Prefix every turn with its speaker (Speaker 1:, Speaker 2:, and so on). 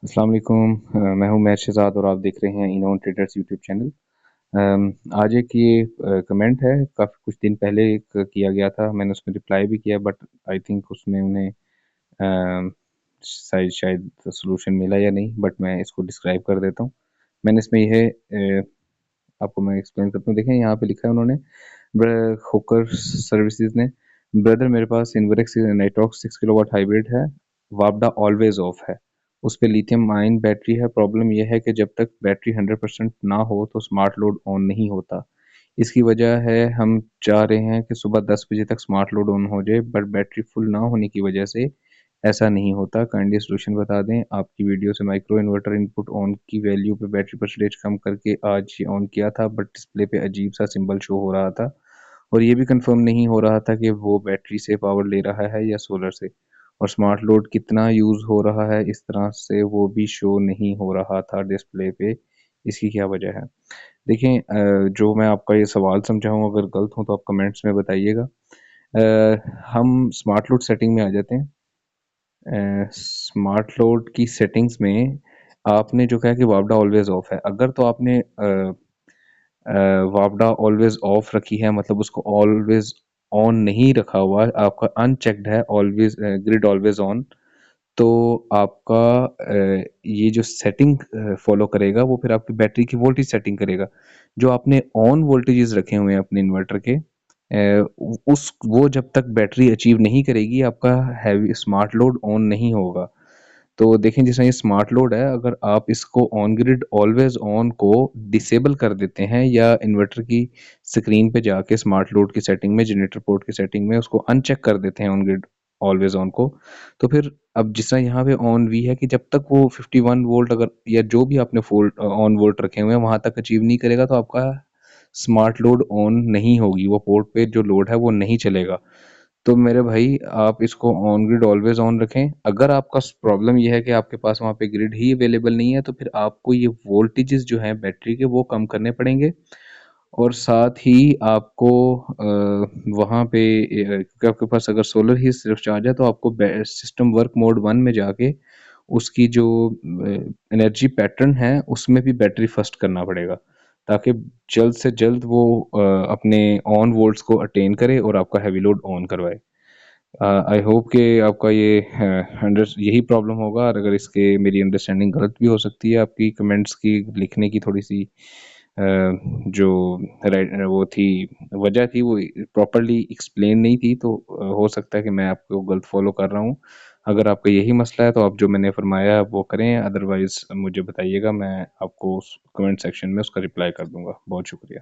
Speaker 1: अस्सलाम वालेकुम। मैं हूं मैर शहजाद और आप देख रहे हैं इनोन ट्रेडर्स यूट्यूब चैनल। आज एक ये कमेंट है, काफ़ी कुछ दिन पहले एक किया गया था, मैंने उसमें रिप्लाई भी किया, बट आई थिंक उसमें उन्हें शायद शायद सोल्यूशन मिला या नहीं, बट मैं इसको डिस्क्राइब कर देता हूँ। मैंने इसमें यह आपको मैं एक्सप्लेन करता हूँ। देखें यहाँ पे लिखा है उन्होंने, होकर सर्विसेज ने, ब्रदर मेरे पास इन्वर्क्स नाइट्रॉक्स 6 किलोवाट हाइब्रिड है, वापडा ऑलवेज ऑफ है, उस पे लिथियम आयन बैटरी है। प्रॉब्लम यह है कि जब तक बैटरी 100% ना हो तो स्मार्ट लोड ऑन नहीं होता। इसकी वजह है, हम चाह रहे हैं कि सुबह 10 बजे तक स्मार्ट लोड ऑन हो जाए, बट बैटरी फुल ना होने की वजह से ऐसा नहीं होता। काइंडली सोल्यूशन बता दें। आपकी वीडियो से माइक्रो इन्वर्टर इनपुट ऑन की वैल्यू पे बैटरी परसेंटेज कम करके आज ही ऑन किया था, बट डिस्प्ले पे अजीब सा सिंबल शो हो रहा था और ये भी कंफर्म नहीं हो रहा था कि वो बैटरी से पावर ले रहा है या सोलर से, और स्मार्ट लोड कितना यूज़ हो रहा है इस तरह से वो भी शो नहीं हो रहा था डिस्प्ले पे। इसकी क्या वजह है? देखें, जो मैं आपका ये सवाल समझा हूँ, अगर गलत हूँ तो आप कमेंट्स में बताइएगा। हम स्मार्ट लोड सेटिंग में आ जाते हैं। स्मार्ट लोड की सेटिंग्स में आपने जो कहा कि वापडा ऑलवेज ऑफ है, अगर तो आपने वापडा ऑलवेज ऑफ रखी है, मतलब उसको ऑलवेज ऑन नहीं रखा हुआ, आपका अनचेक्ड है ऑलवेज ग्रिड ऑलवेज ऑन, तो आपका ये जो सेटिंग फॉलो करेगा वो फिर आपकी बैटरी की वोल्टेज सेटिंग करेगा। जो आपने ऑन वोल्टेजेस रखे हुए हैं अपने इन्वर्टर के, उस वो जब तक बैटरी अचीव नहीं करेगी, आपका हैवी स्मार्ट लोड ऑन नहीं होगा। तो देखें, जैसे ये स्मार्ट लोड है, अगर आप इसको ऑन ग्रिड ऑलवेज ऑन को डिसेबल कर देते हैं या इन्वर्टर की स्क्रीन पे जाके स्मार्ट लोड की सेटिंग में, जनरेटर पोर्ट की सेटिंग में उसको अनचेक कर देते हैं ऑन ग्रिड ऑलवेज ऑन को, तो फिर अब जिस तरह यहाँ पे ऑन वी है कि जब तक वो 51 वोल्ट अगर या जो भी आपने फोल्ड ऑन वोल्ट रखे हुए हैं वहां तक अचीव नहीं करेगा, तो आपका स्मार्ट लोड ऑन नहीं होगी, वो पोर्ट पे जो लोड है वो नहीं चलेगा। तो मेरे भाई, आप इसको ऑन ग्रिड ऑलवेज ऑन रखें। अगर आपका प्रॉब्लम यह है कि आपके पास वहाँ पे ग्रिड ही अवेलेबल नहीं है, तो फिर आपको ये वोल्टेजेस जो हैं बैटरी के वो कम करने पड़ेंगे, और साथ ही आपको वहाँ पे क्योंकि आपके पास अगर सोलर ही सिर्फ चार्ज है, तो आपको सिस्टम वर्क मोड 1 में जाके उसकी जो एनर्जी पैटर्न है उसमें भी बैटरी फर्स्ट करना पड़ेगा, ताकि जल्द से जल्द वो अपने ऑन वोल्ट्स को अटेन करे और आपका हैवी लोड ऑन करवाए। आई होप कि आपका ये अंडर यही प्रॉब्लम होगा, और अगर इसके मेरी अंडरस्टैंडिंग गलत भी हो सकती है, आपकी कमेंट्स की लिखने की थोड़ी सी जो वो थी, वजह थी, वो प्रॉपरली एक्सप्लेन नहीं थी, तो हो सकता है कि मैं आपको गलत फॉलो कर रहा हूँ। अगर आपका यही मसला है तो आप जो मैंने फरमाया वो करें, अदरवाइज़ मुझे बताइएगा, मैं आपको उस कमेंट सेक्शन में उसका रिप्लाई कर दूंगा। बहुत शुक्रिया।